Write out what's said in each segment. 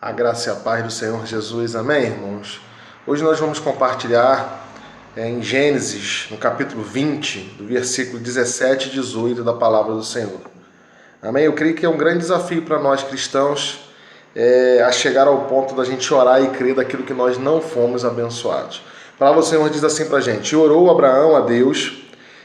A graça e a paz do Senhor Jesus, amém, irmãos? Hoje nós vamos compartilhar em Gênesis, no capítulo 20, do versículo 17 e 18 da palavra do Senhor. Amém? Eu creio que é um grande desafio para nós cristãos a chegar ao ponto da gente orar e crer daquilo que nós não fomos abençoados. A palavra do Senhor diz assim para a gente: e orou Abraão a Deus,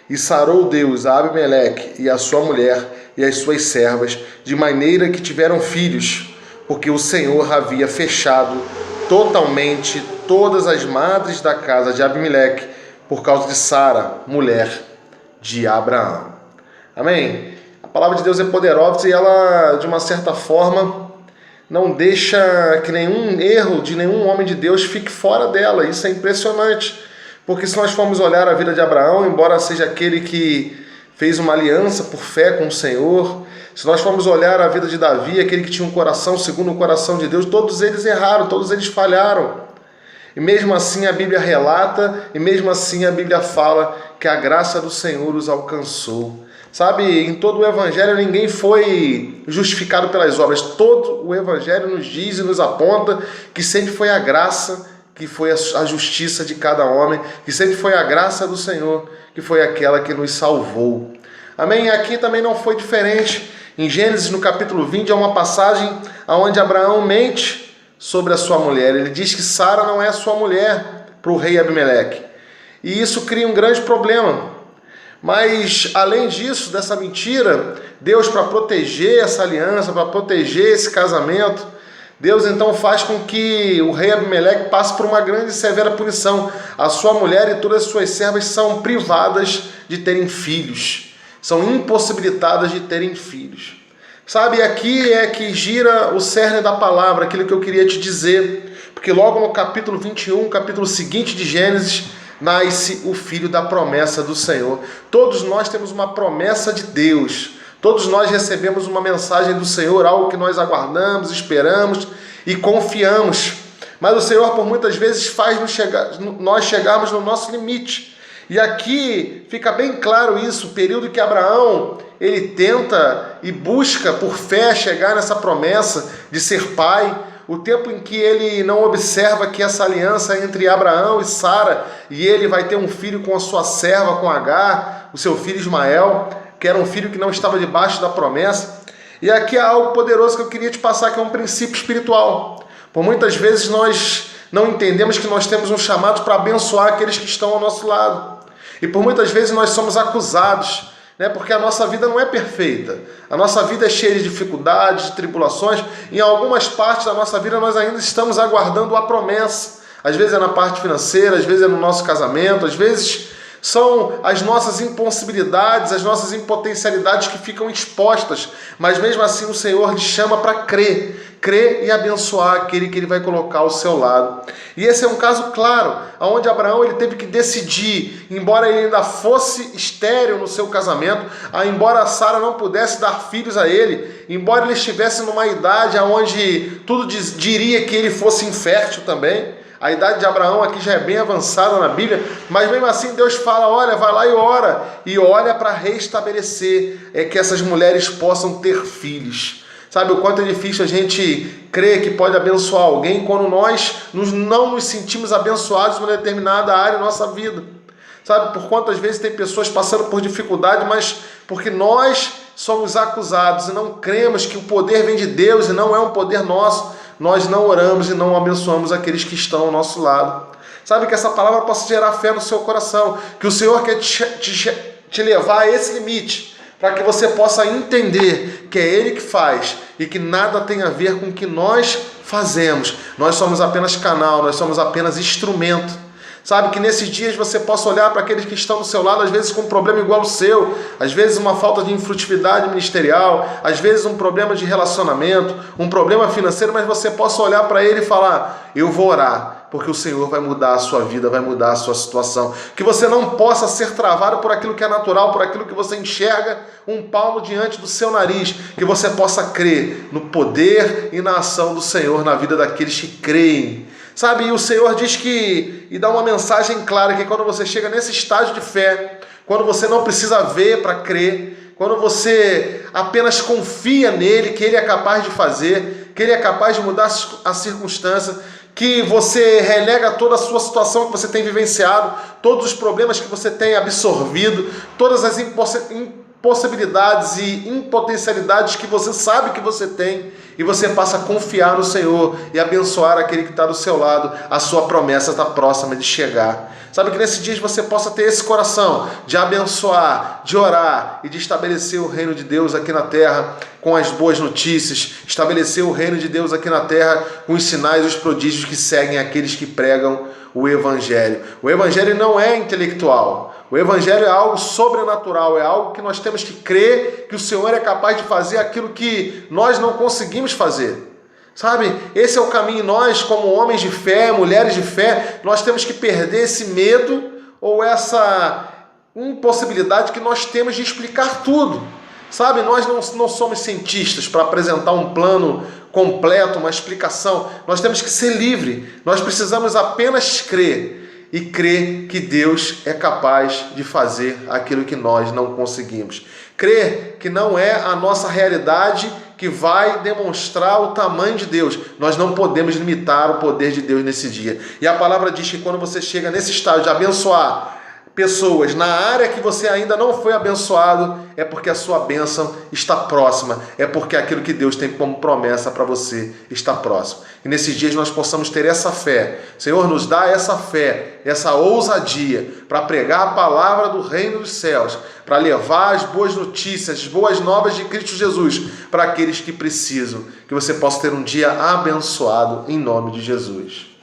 e sarou Deus a Abimeleque e a sua mulher e as suas servas, de maneira que tiveram filhos, porque o Senhor havia fechado totalmente todas as madres da casa de Abimeleque, por causa de Sara, mulher de Abraão. Amém? A palavra de Deus é poderosa e ela, de uma certa forma, não deixa que nenhum erro de nenhum homem de Deus fique fora dela. Isso é impressionante, porque se nós formos olhar a vida de Abraão, embora seja aquele que fez uma aliança por fé com o Senhor, se nós formos olhar a vida de Davi, aquele que tinha um coração segundo o coração de Deus, todos eles erraram, todos eles falharam. E mesmo assim a Bíblia relata, e mesmo assim a Bíblia fala que a graça do Senhor os alcançou. Sabe, em todo o Evangelho ninguém foi justificado pelas obras. Todo o Evangelho nos diz e nos aponta que sempre foi a graça, que foi a justiça de cada homem, que sempre foi a graça do Senhor, que foi aquela que nos salvou. Amém? E aqui também não foi diferente. Em Gênesis, no capítulo 20, há uma passagem onde Abraão mente sobre a sua mulher. Ele diz que Sara não é sua mulher para o rei Abimeleque. E isso cria um grande problema. Mas, além disso, dessa mentira, Deus, para proteger essa aliança, para proteger esse casamento, Deus então faz com que o rei Abimeleque passe por uma grande e severa punição. A sua mulher e todas as suas servas são privadas de terem filhos. São impossibilitadas de terem filhos. Sabe, aqui é que gira o cerne da palavra, aquilo que eu queria te dizer. Porque logo no capítulo 21, capítulo seguinte de Gênesis, nasce o filho da promessa do Senhor. Todos nós temos uma promessa de Deus. Todos nós recebemos uma mensagem do Senhor, algo que nós aguardamos, esperamos e confiamos. Mas o Senhor, por muitas vezes, faz nós chegarmos no nosso limite. E aqui fica bem claro isso, o período que Abraão, ele tenta e busca por fé chegar nessa promessa de ser pai, o tempo em que ele não observa que essa aliança entre Abraão e Sara, e ele vai ter um filho com a sua serva, com Agar, o seu filho Ismael, que era um filho que não estava debaixo da promessa. E aqui há algo poderoso que eu queria te passar, que é um princípio espiritual. Por muitas vezes nós não entendemos que nós temos um chamado para abençoar aqueles que estão ao nosso lado. E por muitas vezes nós somos acusados, porque a nossa vida não é perfeita. A nossa vida é cheia de dificuldades, de tribulações. Em algumas partes da nossa vida nós ainda estamos aguardando a promessa. Às vezes é na parte financeira, às vezes é no nosso casamento, às vezes são as nossas impossibilidades, as nossas impotencialidades que ficam expostas. Mas mesmo assim o Senhor lhe chama para crer e abençoar aquele que ele vai colocar ao seu lado. E esse é um caso claro, onde Abraão ele teve que decidir, embora ele ainda fosse estéril no seu casamento, embora Sara não pudesse dar filhos a ele, embora ele estivesse numa idade onde tudo diria que ele fosse infértil também. A idade de Abraão aqui já é bem avançada na Bíblia, mas mesmo assim Deus fala: olha, vai lá e olha para restabelecer, que essas mulheres possam ter filhos. Sabe o quanto é difícil a gente crer que pode abençoar alguém quando nós não nos sentimos abençoados em uma determinada área da nossa vida. Sabe, por quantas vezes tem pessoas passando por dificuldade, mas porque nós somos acusados e não cremos que o poder vem de Deus e não é um poder nosso, nós não oramos e não abençoamos aqueles que estão ao nosso lado. Sabe, que essa palavra possa gerar fé no seu coração, que o Senhor quer te levar a esse limite, para que você possa entender que é Ele que faz e que nada tem a ver com o que nós fazemos. Nós somos apenas canal, nós somos apenas instrumento. Sabe, que nesses dias você possa olhar para aqueles que estão do seu lado, às vezes com um problema igual ao seu, às vezes uma falta de infrutividade ministerial, às vezes um problema de relacionamento, um problema financeiro, mas você possa olhar para ele e falar: eu vou orar, porque o Senhor vai mudar a sua vida, vai mudar a sua situação. Que você não possa ser travado por aquilo que é natural, por aquilo que você enxerga um palmo diante do seu nariz. Que você possa crer no poder e na ação do Senhor na vida daqueles que creem. Sabe, e o Senhor diz e dá uma mensagem clara, que quando você chega nesse estágio de fé, quando você não precisa ver para crer, quando você apenas confia nele, que ele é capaz de fazer, que Ele é capaz de mudar a circunstância, que você relega toda a sua situação que você tem vivenciado, todos os problemas que você tem absorvido, todas as impossibilidades e impotencialidades que você sabe que você tem, e você passa a confiar no Senhor e abençoar aquele que está do seu lado. A sua promessa está próxima de chegar. Sabe, que nesse dia você possa ter esse coração de abençoar, de orar e de estabelecer o reino de Deus aqui na terra com as boas notícias, estabelecer o reino de Deus aqui na terra com os sinais e os prodígios que seguem aqueles que pregam o Evangelho. O Evangelho não é intelectual. O Evangelho é algo sobrenatural, é algo que nós temos que crer que o Senhor é capaz de fazer aquilo que nós não conseguimos fazer. Sabe, esse é o caminho. Nós, como homens de fé, mulheres de fé, nós temos que perder esse medo ou essa impossibilidade que nós temos de explicar tudo. Sabe, nós não somos cientistas para apresentar um plano completo, uma explicação. Nós temos que ser livre. Nós precisamos apenas crer e crer que Deus é capaz de fazer aquilo que nós não conseguimos. Crer que não é a nossa realidade que vai demonstrar o tamanho de Deus. Nós não podemos limitar o poder de Deus nesse dia. E a palavra diz que quando você chega nesse estágio de abençoar pessoas na área que você ainda não foi abençoado, é porque a sua bênção está próxima, é porque aquilo que Deus tem como promessa para você está próximo. E nesses dias nós possamos ter essa fé. Senhor, nos dá essa fé, essa ousadia para pregar a palavra do reino dos céus, para levar as boas notícias, as boas novas de Cristo Jesus para aqueles que precisam. Que você possa ter um dia abençoado em nome de Jesus.